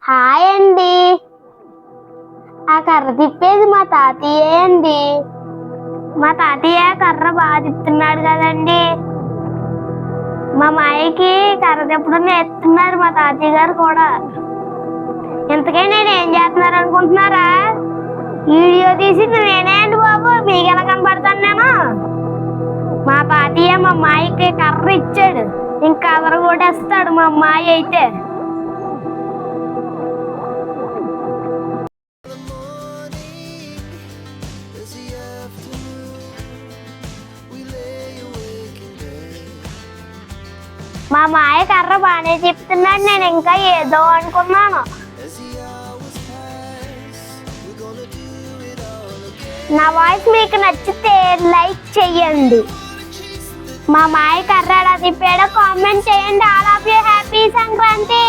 Hi అండి. ఆ కర్ర తిప్పేది మా తాతయ్య అండి. మా తాతయ్య కర్ర బాగా తిప్పుతున్నాడు కదండి. మా మాయకి కర్ర తిప్పడం నేర్పుతున్నారు మా తాతయ్య గారు కూడా. ఇంతకీ నేను ఏం చేస్తున్నారు అనుకుంటున్నారా? వీడియో తీసి నేనే అండి బాబు, మీకు ఎలా కనపడతాను నేను? మా తాతయ్య మా మాయకి కర్ర ఇచ్చాడు, ఇంకా కర్ర కొట్టేస్తాడు మా మాయ అయితే. మా మాయ కర్ర బాగానే చెప్తున్నాడు, నేను ఇంకా ఏదో అనుకున్నాను. నా వాయిస్ మీకు నచ్చితే లైక్ చెయ్యండి. మా మాయ కర్ర ఎలా తిప్పాడో కామెంట్ చేయండి. All of you happy Sankranti.